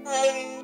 Hey,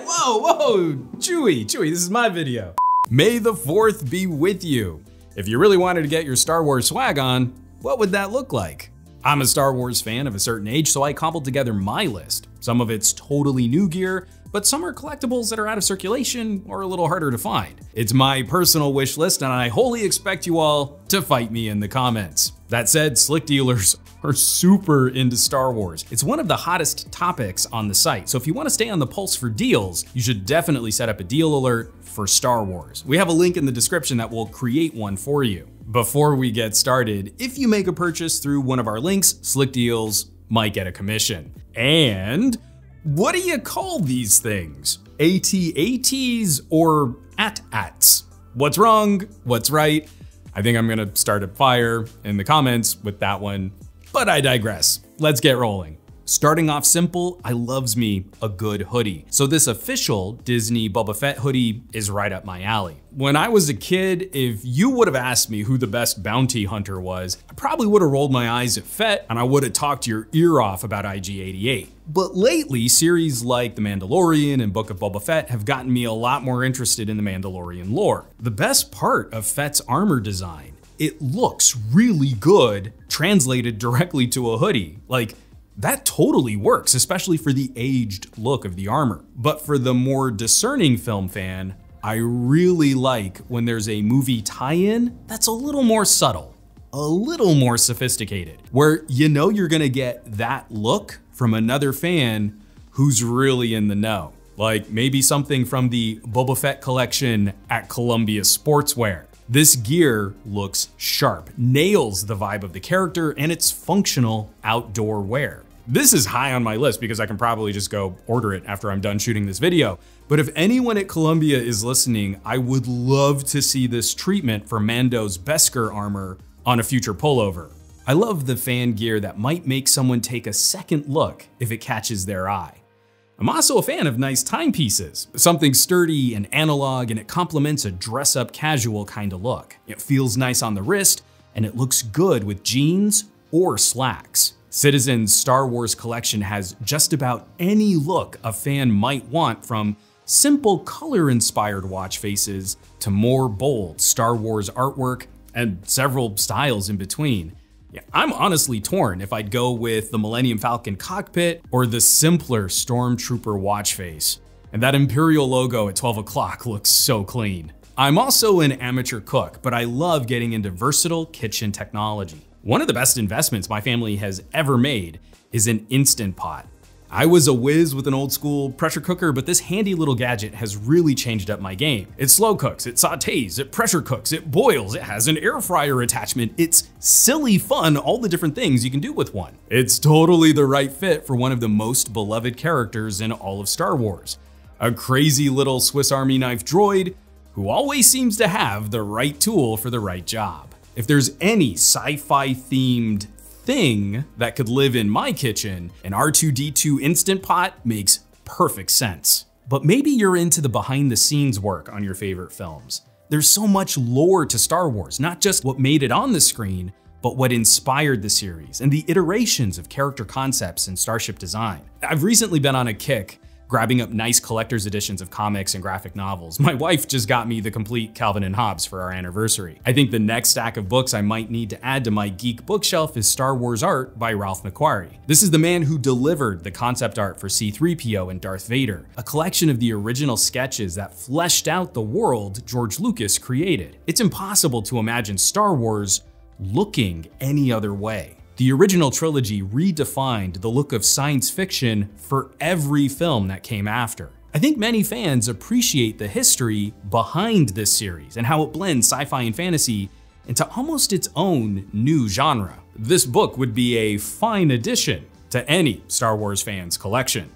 whoa, Chewy, this is my video. May the 4th be with you. If you really wanted to get your Star Wars swag on, what would that look like? I'm a Star Wars fan of a certain age, so I cobbled together my list. Some of it's totally new gear, but some are collectibles that are out of circulation or a little harder to find. It's my personal wish list, and I wholly expect you all to fight me in the comments. That said, slick dealers are super into Star Wars. It's one of the hottest topics on the site, so if you want to stay on the pulse for deals, you should definitely set up a deal alert for Star Wars. We have a link in the description that will create one for you. Before we get started, if you make a purchase through one of our links, Slick Deals might get a commission. And what do you call these things? AT-ATs or AT-ATs? What's wrong? What's right? I think I'm gonna start a fire in the comments with that one, but I digress. Let's get rolling. Starting off simple, I loves me a good hoodie. So this official Disney Boba Fett hoodie is right up my alley. When I was a kid, if you would have asked me who the best bounty hunter was, I probably would have rolled my eyes at Fett and I would have talked your ear off about IG-88. But lately, series like The Mandalorian and Book of Boba Fett have gotten me a lot more interested in the Mandalorian lore. The best part of Fett's armor design, it looks really good translated directly to a hoodie. Like, that totally works, especially for the aged look of the armor. But for the more discerning film fan, I really like when there's a movie tie-in that's a little more subtle, a little more sophisticated, where you know you're gonna get that look from another fan who's really in the know. Like maybe something from the Boba Fett collection at Columbia Sportswear. This gear looks sharp, nails the vibe of the character, and it's functional outdoor wear. This is high on my list because I can probably just go order it after I'm done shooting this video. But if anyone at Columbia is listening, I would love to see this treatment for Mando's Beskar armor on a future pullover. I love the fan gear that might make someone take a second look if it catches their eye. I'm also a fan of nice timepieces, something sturdy and analog, and it complements a dress-up casual kind of look. It feels nice on the wrist, and it looks good with jeans or slacks. Citizen's Star Wars collection has just about any look a fan might want, from simple color-inspired watch faces to more bold Star Wars artwork and several styles in between. Yeah, I'm honestly torn if I'd go with the Millennium Falcon cockpit or the simpler Stormtrooper watch face. And that Imperial logo at 12 o'clock looks so clean. I'm also an amateur cook, but I love getting into versatile kitchen technology. One of the best investments my family has ever made is an Instant Pot. I was a whiz with an old school pressure cooker, but this handy little gadget has really changed up my game. It slow cooks, it sautés, it pressure cooks, it boils, it has an air fryer attachment. It's silly fun, all the different things you can do with one. It's totally the right fit for one of the most beloved characters in all of Star Wars. A crazy little Swiss Army knife droid who always seems to have the right tool for the right job. If there's any sci-fi themed thing that could live in my kitchen, an R2-D2 Instant Pot makes perfect sense. But maybe you're into the behind the scenes work on your favorite films. There's so much lore to Star Wars, not just what made it on the screen, but what inspired the series and the iterations of character concepts and starship design. I've recently been on a kick grabbing up nice collector's editions of comics and graphic novels. My wife just got me the complete Calvin and Hobbes for our anniversary. I think the next stack of books I might need to add to my geek bookshelf is Star Wars art by Ralph McQuarrie. This is the man who delivered the concept art for C-3PO and Darth Vader, a collection of the original sketches that fleshed out the world George Lucas created. It's impossible to imagine Star Wars looking any other way. The original trilogy redefined the look of science fiction for every film that came after. I think many fans appreciate the history behind this series and how it blends sci-fi and fantasy into almost its own new genre. This book would be a fine addition to any Star Wars fan's collection.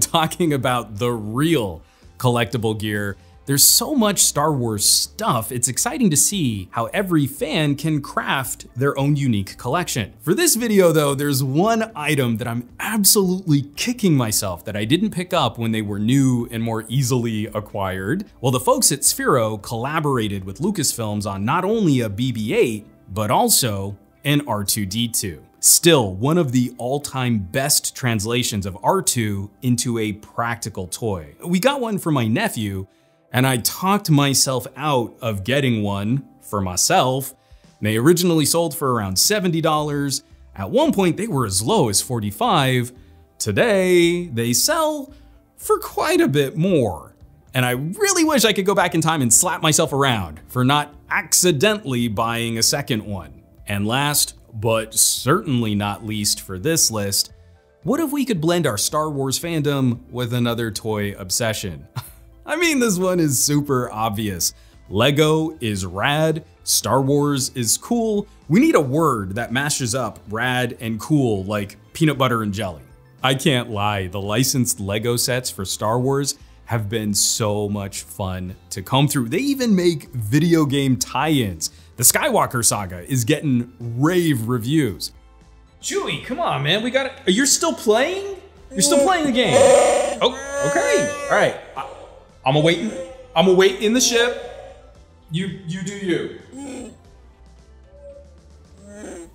Talking about the real collectible gear, there's so much Star Wars stuff, it's exciting to see how every fan can craft their own unique collection. For this video though, there's one item that I'm absolutely kicking myself that I didn't pick up when they were new and more easily acquired. Well, the folks at Sphero collaborated with Lucasfilms on not only a BB-8, but also an R2-D2. Still, one of the all-time best translations of R2 into a practical toy. We got one for my nephew, and I talked myself out of getting one for myself. They originally sold for around $70. At one point, they were as low as $45. Today, they sell for quite a bit more. And I really wish I could go back in time and slap myself around for not accidentally buying a second one. And last, but certainly not least for this list, what if we could blend our Star Wars fandom with another toy obsession? I mean, this one is super obvious. Lego is rad, Star Wars is cool. We need a word that mashes up rad and cool like peanut butter and jelly. I can't lie, the licensed Lego sets for Star Wars have been so much fun to comb through. They even make video game tie-ins. The Skywalker saga is getting rave reviews. Chewy, come on, man, we gotta, you're still playing? You're still playing the game. Oh, okay, all right. I'm gonna wait in the ship. You do you.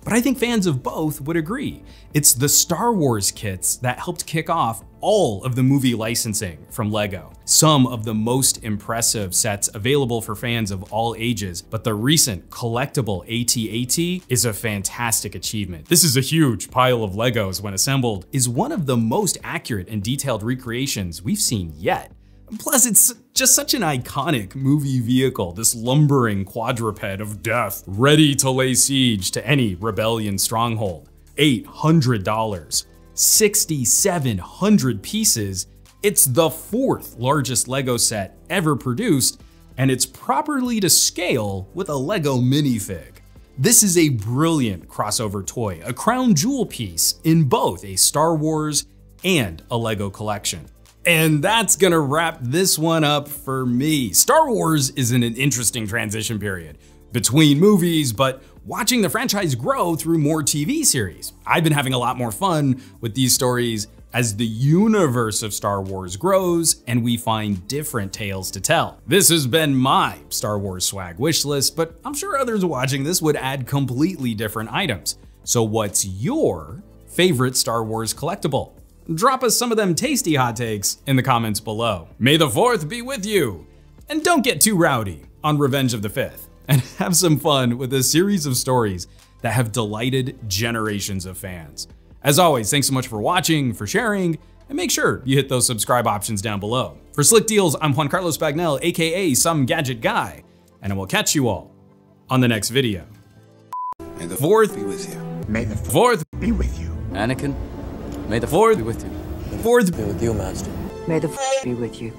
But I think fans of both would agree. It's the Star Wars kits that helped kick off all of the movie licensing from Lego. Some of the most impressive sets available for fans of all ages, but the recent collectible AT-AT is a fantastic achievement. This is a huge pile of Legos when assembled, is one of the most accurate and detailed recreations we've seen yet. Plus, it's just such an iconic movie vehicle, this lumbering quadruped of death, ready to lay siege to any rebellion stronghold. $800, 6,700 pieces. It's the fourth largest Lego set ever produced, and it's properly to scale with a Lego minifig. This is a brilliant crossover toy, a crown jewel piece in both a Star Wars and a Lego collection. And that's gonna wrap this one up for me. Star Wars is in an interesting transition period between movies, but watching the franchise grow through more TV series. I've been having a lot more fun with these stories as the universe of Star Wars grows and we find different tales to tell. This has been my Star Wars swag wish list, but I'm sure others watching this would add completely different items. So what's your favorite Star Wars collectible? Drop us some of them tasty hot takes in the comments below. May the 4th be with you. And don't get too rowdy on Revenge of the 5th. And have some fun with a series of stories that have delighted generations of fans. As always, thanks so much for watching, for sharing, and make sure you hit those subscribe options down below. For Slick Deals, I'm Juan Carlos Bagnell, aka Some Gadget Guy, and I will catch you all on the next video. May the 4th be with you. May the 4th be with you. Anakin, may the 4th be with you. The 4th be with you, Master. May the 4th be with you.